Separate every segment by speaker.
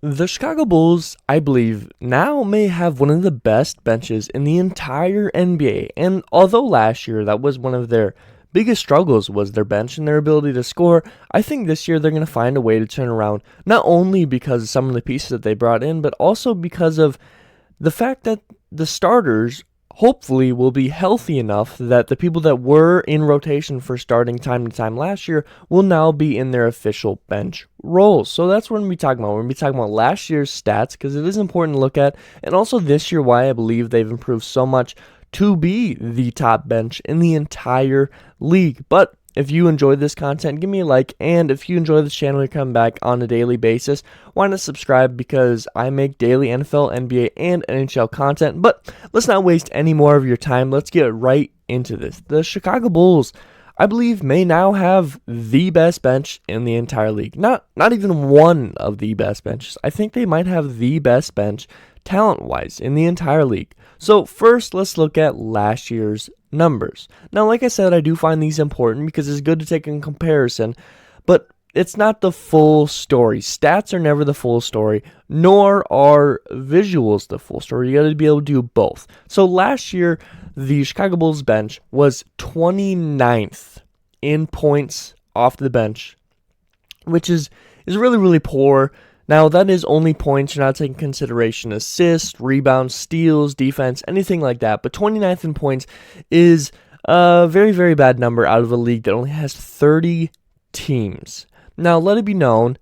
Speaker 1: The Chicago Bulls, I believe, now may have one of the best benches in the entire NBA. And although last year that was one of their biggest struggles was their bench and their ability to score, I think this year they're going to find a way to turn around, not only because of some of the pieces that they brought in, but also because of the fact that the starters hopefully will be healthy enough that the people that were in rotation for starting time to time last year will now be in their official bench roles. So that's what we're going to be talking about. We're going to be talking about last year's stats because it is important to look at, and also this year why I believe they've improved so much to be the top bench in the entire league. But if you enjoyed this content, give me a like, and if you enjoy this channel, you're coming back on a daily basis, why not subscribe, because I make daily NFL, NBA, and NHL content. But let's not waste any more of your time. Let's get right into this. The Chicago Bulls, I believe, may now have the best bench in the entire league. Not even one of the best benches. I think they might have the best bench talent-wise in the entire league. So first, let's look at last year's numbers. Now, like I said, I do find these important because it's good to take in comparison, but it's not the full story. Stats are never the full story, nor are visuals the full story. You got to be able to do both. So last year, the Chicago Bulls bench was 29th in points off the bench, which is really, really poor. Now, that is only points. You're not taking consideration assists, rebounds, steals, defense, anything like that. But 29th in points is a very, very bad number out of a league that only has 30 teams. Now, let it be known,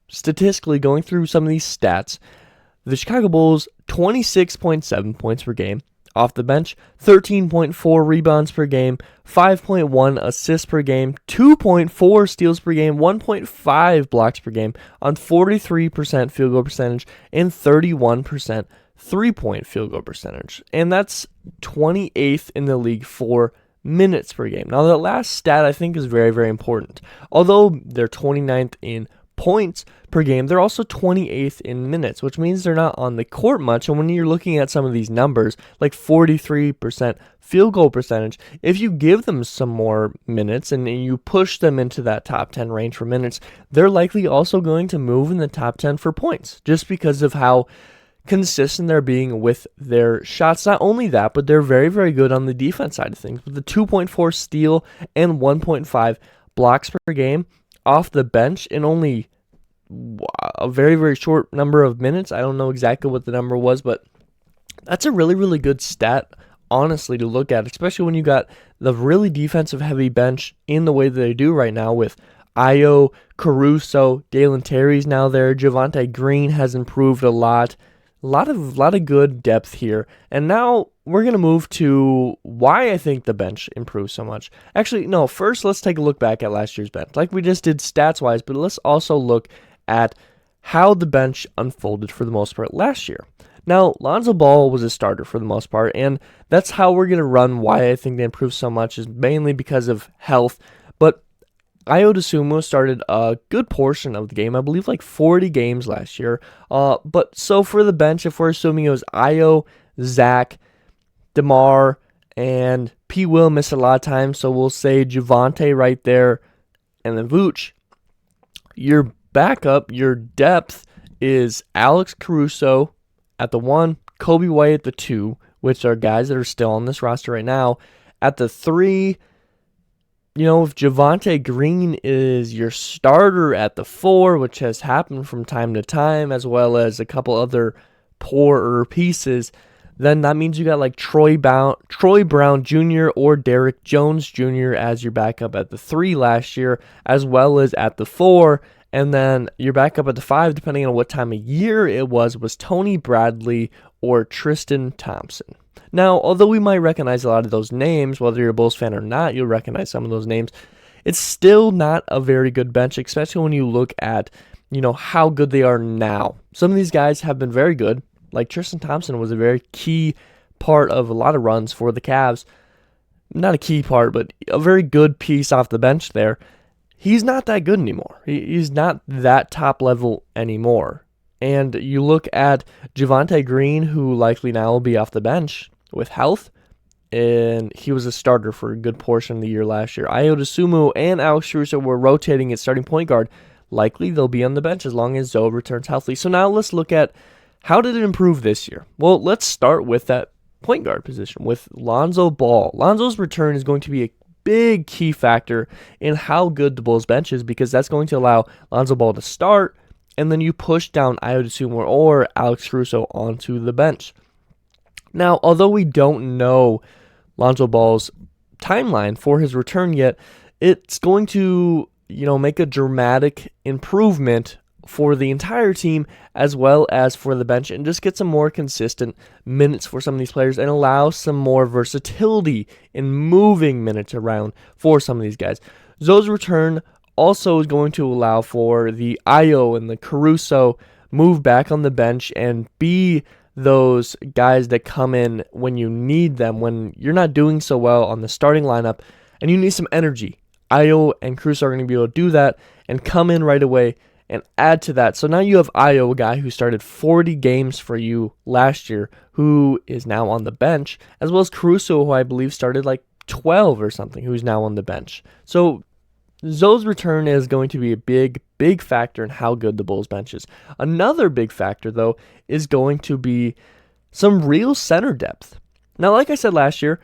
Speaker 1: statistically, going through some of these stats, the Chicago Bulls, 26.7 points per game off the bench, 13.4 rebounds per game, 5.1 assists per game, 2.4 steals per game, 1.5 blocks per game on 43% field goal percentage and 31% three-point field goal percentage. And that's 28th in the league for minutes per game. Now, that last stat I think is very, very important. Although they're 29th in points per game, they're also 28th in minutes, which means they're not on the court much. And when you're looking at some of these numbers, like 43% field goal percentage, if you give them some more minutes and you push them into that top 10 range for minutes, they're likely also going to move in the top 10 for points, just because of how consistent they're being with their shots. Not only that, but they're very, very good on the defense side of things, with the 2.4 steal and 1.5 blocks per game off the bench in only a very, very short number of minutes. I don't know exactly what the number was, but that's a really, really good stat, honestly, to look at, especially when you got the really defensive heavy bench in the way that they do right now with Ayo, Caruso, Dalen Terry's now there. Javonte Green has improved a lot. A lot of good depth here. And now we're going to move to why I think the bench improved so much. Actually, no, first let's take a look back at last year's bench. Like we just did stats-wise, but let's also look at how the bench unfolded for the most part last year. Now, Lonzo Ball was a starter for the most part, and that's how we're going to run why I think they improved so much is mainly because of health. But Ayo Dosunmu started a good portion of the game, I believe like 40 games last year. But so for the bench, if we're assuming it was Ayo, Zach, DeMar, and P. Will missed a lot of time, so we'll say Javonte right there, and then Vooch. Your backup, your depth is Alex Caruso at the 1, Kobe White at the 2, which are guys that are still on this roster right now. At the 3, if Javonte Green is your starter at the 4, which has happened from time to time, as well as a couple other poorer pieces, then that means you got like Troy Brown Jr. or Derrick Jones Jr. as your backup at the 3 last year, as well as at the 4. And then your backup at the 5, depending on what time of year it was Tony Bradley or Tristan Thompson. Now, although we might recognize a lot of those names, whether you're a Bulls fan or not, you'll recognize some of those names. It's still not a very good bench, especially when you look at, how good they are now. Some of these guys have been very good. Like Tristan Thompson was a very key part of a lot of runs for the Cavs. Not a key part, but a very good piece off the bench there. He's not that good anymore. He's not that top level anymore. And you look at Javonte Green, who likely now will be off the bench with health, and he was a starter for a good portion of the year last year. Ayo Dosunmu and Alex Caruso were rotating at starting point guard likely they'll be on the bench as long as Zoe returns healthy. So now let's look at how did it improve this year. Well, let's start with that point guard position with Lonzo Ball. Lonzo's return is going to be a big key factor in how good the Bulls bench is, because that's going to allow Lonzo Ball to start, and then you push down Ayo Dosunmu or Alex Caruso onto the bench. Now, although we don't know Lonzo Ball's timeline for his return yet, it's going to, make a dramatic improvement for the entire team as well as for the bench, and just get some more consistent minutes for some of these players and allow some more versatility in moving minutes around for some of these guys. Zoe's return also is going to allow for the Ayo and the Caruso move back on the bench and be those guys that come in when you need them, when you're not doing so well on the starting lineup and you need some energy. Ayo and Caruso are going to be able to do that and come in right away and add to that. So now you have Ayo, a guy who started 40 games for you last year, who is now on the bench, as well as Caruso, who I believe started like 12 or something, who's now on the bench. So Zoe's return is going to be a big, big factor in how good the Bulls bench is. Another big factor, though, is going to be some real center depth. Now, like I said last year,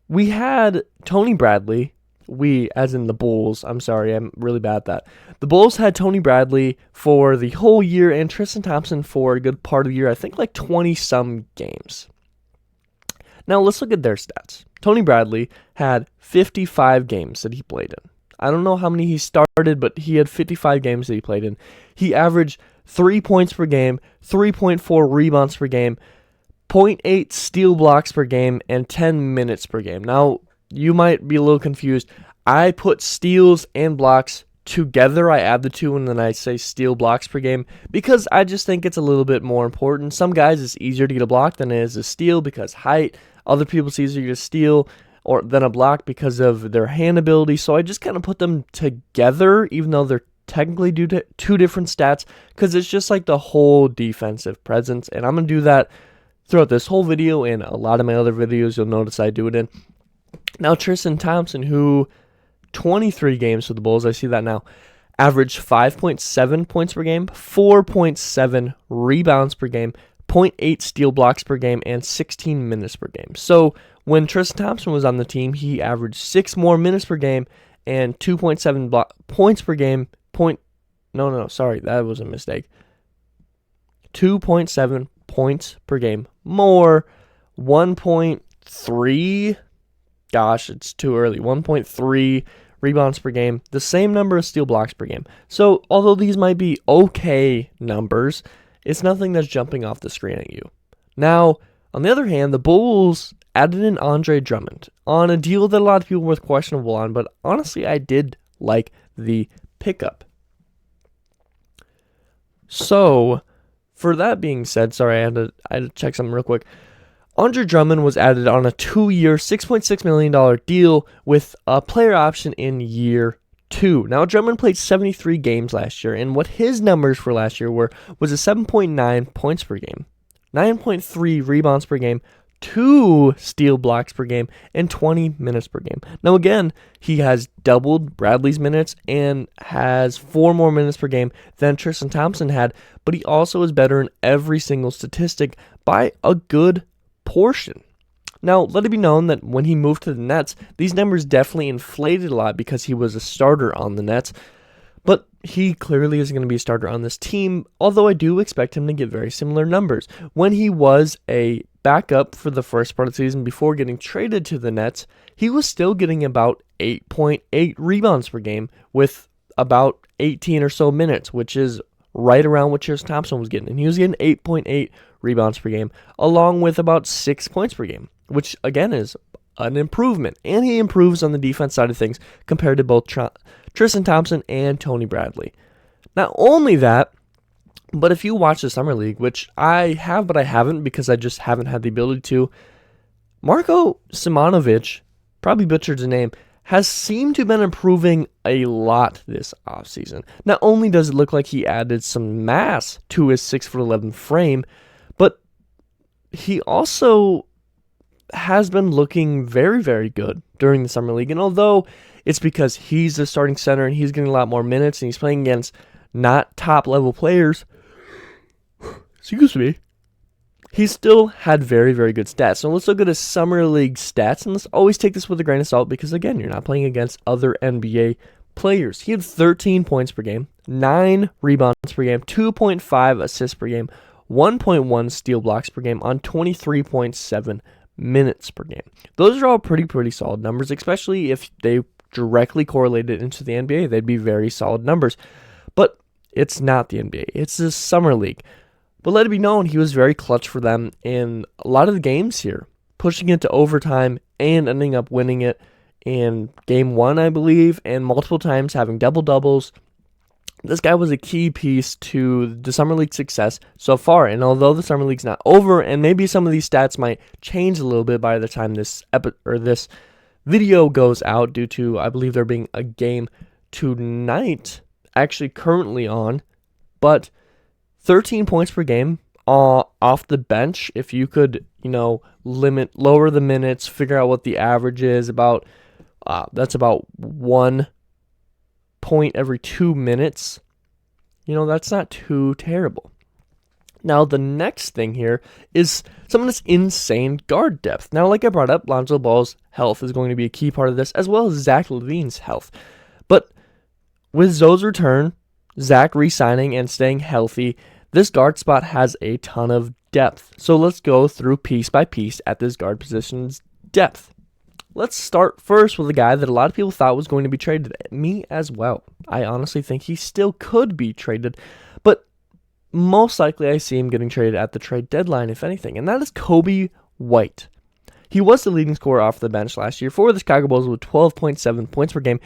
Speaker 1: we had Tony Bradley. We, as in the Bulls, I'm sorry, I'm really bad at that. The Bulls had Tony Bradley for the whole year and Tristan Thompson for a good part of the year, I think like 20-some games. Now, let's look at their stats. Tony Bradley had 55 games that he played in. I don't know how many he started, but he had 55 games that he played in. He averaged 3 points per game, 3.4 rebounds per game, 0.8 steal blocks per game, and 10 minutes per game. Now, you might be a little confused. I put steals and blocks together. I add the two and then I say steal blocks per game because I just think it's a little bit more important. Some guys it's easier to get a block than it is a steal because height. Other people it's easier to steal or than a block because of their hand ability. So I just kind of put them together, even though they're technically due to two different stats, because it's just like the whole defensive presence. And I'm going to do that throughout this whole video and a lot of my other videos. You'll notice I do it in. Now, Tristan Thompson, who 23 games for the Bulls, I see that now, averaged 5.7 points per game, 4.7 rebounds per game, 0.8 steal blocks per game, and 16 minutes per game. So when Tristan Thompson was on the team, he averaged 6 more minutes per game and 2.7 points per game. Sorry, that was a mistake. 2.7 points per game more, 1.3. Gosh, it's too early. 1.3 rebounds per game, the same number of steal blocks per game. So, although these might be okay numbers, it's nothing that's jumping off the screen at you. Now, on the other hand, the Bulls added in Andre Drummond on a deal that a lot of people were questionable on, but honestly, I did like the pickup. So, for that being said, sorry, I had to check something real quick. Andre Drummond was added on a 2-year, $6.6 million deal with a player option in year 2. Now, Drummond played 73 games last year, and what his numbers for last year was a 7.9 points per game, 9.3 rebounds per game, 2 steal blocks per game, and 20 minutes per game. Now, again, he has doubled Bradley's minutes and has 4 more minutes per game than Tristan Thompson had, but he also is better in every single statistic by a good portion. Now, let it be known that when he moved to the Nets, these numbers definitely inflated a lot because he was a starter on the Nets, but he clearly isn't going to be a starter on this team, although I do expect him to get very similar numbers. When he was a backup for the first part of the season before getting traded to the Nets, he was still getting about 8.8 rebounds per game with about 18 or so minutes, which is right around what Tristan Thompson was getting. And he was getting 8.8 rebounds per game, along with about 6 points per game, which again is an improvement. And he improves on the defense side of things compared to both Tristan Thompson and Tony Bradley. Not only that, but if you watch the Summer League, which I have but I haven't because I just haven't had the ability to, Marko Simonovic, probably butchered his name, has seemed to have been improving a lot this offseason. Not only does it look like he added some mass to his 6'11" frame, but he also has been looking very, very good during the Summer League. And although it's because he's the starting center and he's getting a lot more minutes and he's playing against not top level players, excuse me, he still had very, very good stats. So let's look at his Summer League stats, and let's always take this with a grain of salt because, again, you're not playing against other NBA players. He had 13 points per game, 9 rebounds per game, 2.5 assists per game, 1.1 steal blocks per game on 23.7 minutes per game. Those are all pretty solid numbers, especially if they directly correlated into the NBA. They'd be very solid numbers. But it's not the NBA. It's the Summer League. But let it be known, he was very clutch for them in a lot of the games here, pushing it to overtime and ending up winning it in game 1, I believe, and multiple times having double-doubles. This guy was a key piece to the Summer League success so far, and although the Summer League's not over, and maybe some of these stats might change a little bit by the time this video goes out, due to, I believe, there being a game tonight, actually currently on, but 13 points per game off the bench. If you could, lower the minutes, figure out what the average is, that's about 1 point every 2 minutes. That's not too terrible. Now, the next thing here is some of this insane guard depth. Now, like I brought up, Lonzo Ball's health is going to be a key part of this, as well as Zach LaVine's health. But with Zoe's return, Zach re-signing and staying healthy, this guard spot has a ton of depth. So let's go through piece by piece at this guard position's depth. Let's start first with a guy that a lot of people thought was going to be traded. Me as well. I honestly think he still could be traded, but most likely I see him getting traded at the trade deadline, if anything, and that is Coby White. He was the leading scorer off the bench last year for the Chicago Bulls with 12.7 points per game,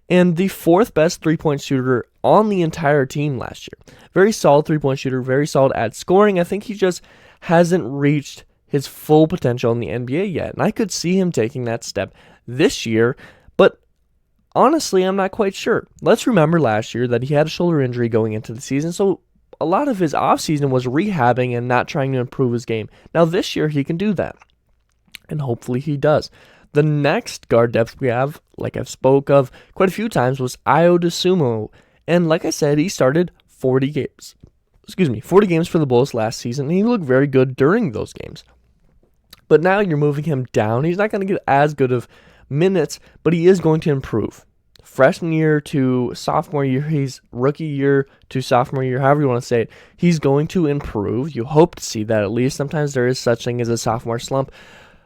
Speaker 1: and the 4th best three-point shooter on the entire team last year. Very solid three-point shooter, very solid at scoring. I think he just hasn't reached his full potential in the NBA yet, and I could see him taking that step this year, but honestly, I'm not quite sure. Let's remember last year that he had a shoulder injury going into the season, so a lot of his offseason was rehabbing and not trying to improve his game. Now this year, he can do that, and hopefully he does. The next guard depth we have, like I've spoke of quite a few times, was Ayo Dosunmu, and like I said, he started 40 games for the Bulls last season, and he looked very good during those games. But now you're moving him down. He's not going to get as good of minutes, but he is going to improve. Freshman year to sophomore year, rookie year to sophomore year, however you want to say it, he's going to improve. You hope to see that at least. Sometimes there is such thing as a sophomore slump,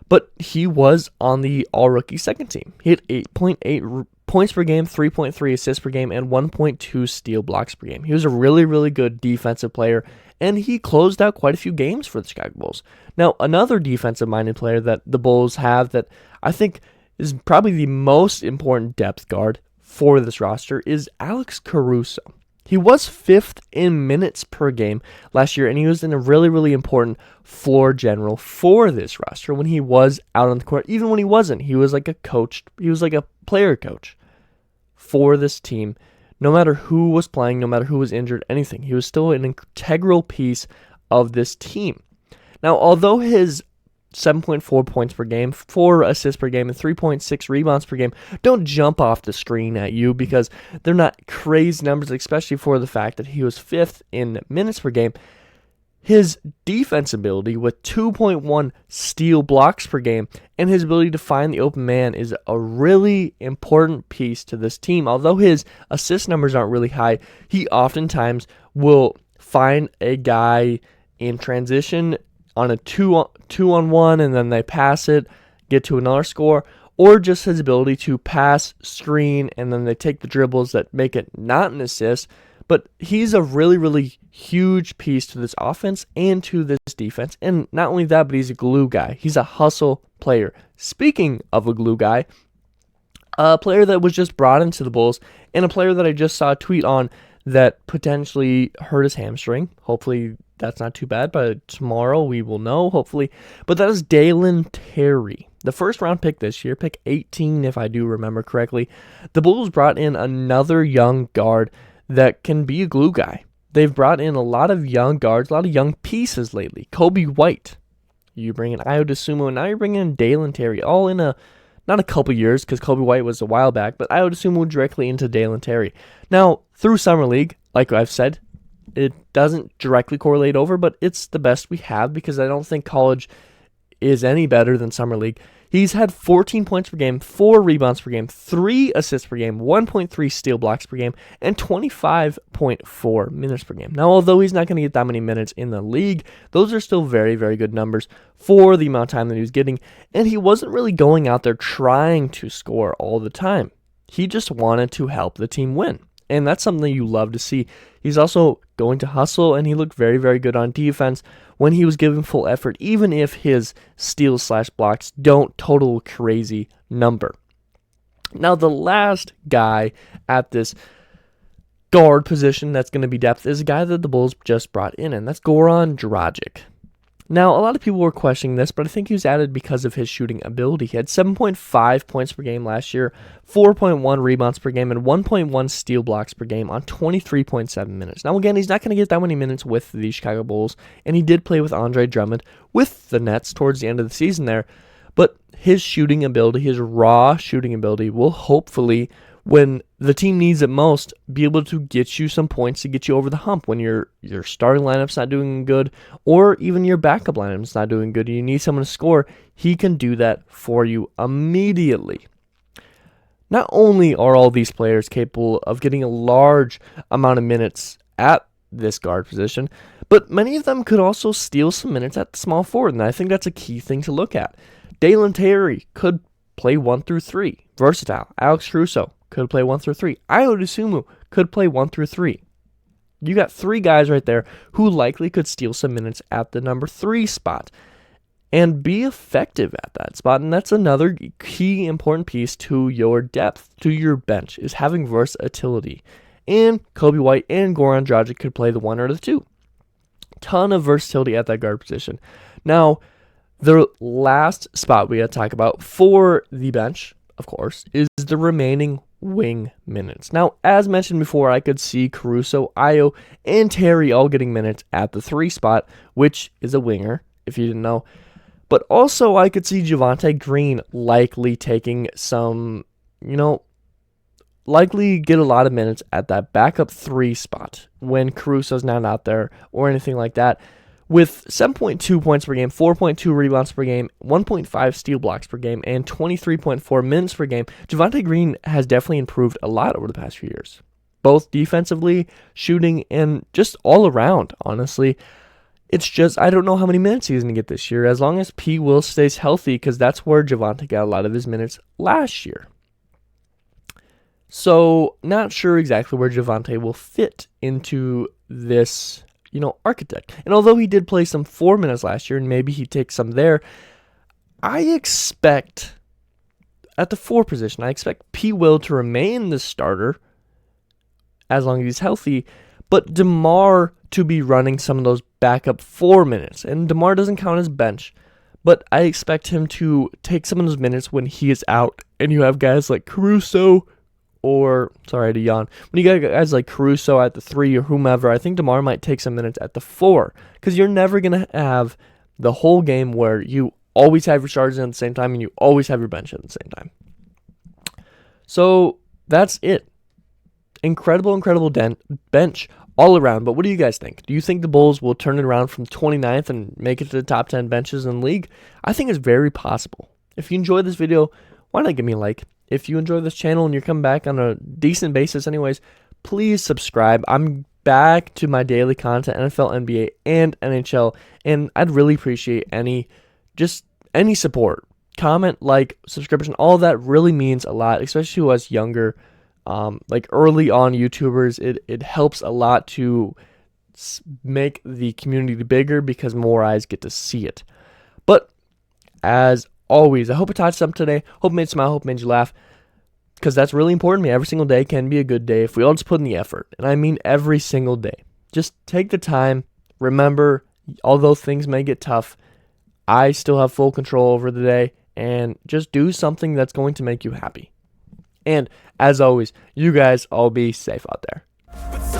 Speaker 1: but he was on the all-rookie second team. He had 8.8 points per game, 3.3 assists per game, and 1.2 steal blocks per game. He was a really, really good defensive player, and he closed out quite a few games for the Chicago Bulls. Now, another defensive-minded player that the Bulls have that I think is probably the most important depth guard for this roster is Alex Caruso. He was 5th in minutes per game last year, and he was in a really, really important floor general for this roster when he was out on the court. Even when he wasn't, he was like a coach. He was like a player coach for this team. No matter who was playing, no matter who was injured, anything, he was still an integral piece of this team. Now, although his 7.4 points per game, 4 assists per game, and 3.6 rebounds per game don't jump off the screen at you because they're not crazy numbers, especially for the fact that he was 5th in minutes per game. His defense ability with 2.1 steal blocks per game and his ability to find the open man is a really important piece to this team. Although his assist numbers aren't really high, he oftentimes will find a guy in transition on a 2-on-1 and then they pass it, get to another score, or just his ability to pass, screen, and then they take the dribbles that make it not an assist. But he's a really, really huge piece to this offense and to this defense. And not only that, but he's a glue guy. He's a hustle player. Speaking of a glue guy, a player that was just brought into the Bulls and a player that I just saw a tweet on that potentially hurt his hamstring. Hopefully that's not too bad, but tomorrow we will know, hopefully. But that is Dalen Terry, the first round pick this year, pick 18 if I do remember correctly. The Bulls brought in another young guard that can be a glue guy. They've brought in a lot of young guards, a lot of young pieces lately. Coby White. You bring in Ayo Dosunmu, and now you're bringing in Dalen Terry, all in not a couple years, because Coby White was a while back, but Ayo Dosunmu directly into Dalen Terry. Now, through Summer League, like I've said, it doesn't directly correlate over, but it's the best we have because I don't think college is any better than summer league. He's had 14 points per game, 4 rebounds per game, 3 assists per game, 1.3 steal blocks per game, and 25.4 minutes per game. Now, although he's not going to get that many minutes in the league, those are still very, very good numbers for the amount of time that he was getting, and he wasn't really going out there trying to score all the time. He just wanted to help the team win, and that's something you love to see. He's also going to hustle, and he looked very, very good on defense when he was given full effort, even if his steals/blocks don't total crazy number. Now, the last guy at this guard position that's going to be depth is a guy that the Bulls just brought in, and that's Goran Dragic. Now, a lot of people were questioning this, but I think he was added because of his shooting ability. He had 7.5 points per game last year, 4.1 rebounds per game, and 1.1 steal blocks per game on 23.7 minutes. Now, again, he's not going to get that many minutes with the Chicago Bulls, and he did play with Andre Drummond with the Nets towards the end of the season there, but his shooting ability, his raw shooting ability, will hopefully, when the team needs it most, be able to get you some points to get you over the hump when your starting lineup's not doing good, or even your backup lineup's not doing good and you need someone to score. He can do that for you immediately. Not only are all these players capable of getting a large amount of minutes at this guard position, but many of them could also steal some minutes at the small forward, and I think that's a key thing to look at. Dalen Terry could play 1 through 3. Versatile. Alex Caruso could play 1 through 3. Ayo Dosunmu could play 1 through 3. You got 3 guys right there who likely could steal some minutes at the number 3 spot and be effective at that spot. And that's another key important piece to your depth, to your bench, is having versatility. And Kobe White and Goran Dragic could play the 1 or the 2. Ton of versatility at that guard position. Now, the last spot we got to talk about for the bench, of course, is the remaining wing minutes. Now, as mentioned before, I could see Caruso, Ayo, and Terry all getting minutes at the 3 spot, which is a winger, if you didn't know. But also, I could see Javonte Green likely taking some, likely get a lot of minutes at that backup 3 spot when Caruso's not out there or anything like that. With 7.2 points per game, 4.2 rebounds per game, 1.5 steal blocks per game, and 23.4 minutes per game, Javonte Green has definitely improved a lot over the past few years. Both defensively, shooting, and just all around, honestly. It's just, I don't know how many minutes he's going to get this year, as long as P. Will stays healthy, because that's where Javonte got a lot of his minutes last year. So, not sure exactly where Javonte will fit into this architect. And although he did play some 4 minutes last year, and maybe he takes some there, I expect, at the 4 position, I expect P. Will to remain the starter as long as he's healthy, but DeMar to be running some of those backup 4 minutes. And DeMar doesn't count as bench, but I expect him to take some of those minutes when he is out, and you have guys like Caruso, or, sorry to yawn, when you got guys like Caruso at the 3 or whomever, I think DeMar might take some minutes at the 4, because you're never going to have the whole game where you always have your starters in at the same time and you always have your bench at the same time. So, that's it. Incredible bench all around, but what do you guys think? Do you think the Bulls will turn it around from 29th and make it to the top 10 benches in the league? I think it's very possible. If you enjoyed this video, why not give me a like? If you enjoy this channel and you're coming back on a decent basis anyways, please subscribe. I'm back to my daily content, NFL, NBA, and NHL, and I'd really appreciate any support. Comment, like, subscription, all that really means a lot, especially to us younger, early on YouTubers. It helps a lot to make the community bigger because more eyes get to see it. But as always, I hope it taught you something today. Hope it made you smile. Hope it made you laugh. Because that's really important to me. Every single day can be a good day if we all just put in the effort. And I mean every single day. Just take the time. Remember, although things may get tough, I still have full control over the day. And just do something that's going to make you happy. And as always, you guys all be safe out there.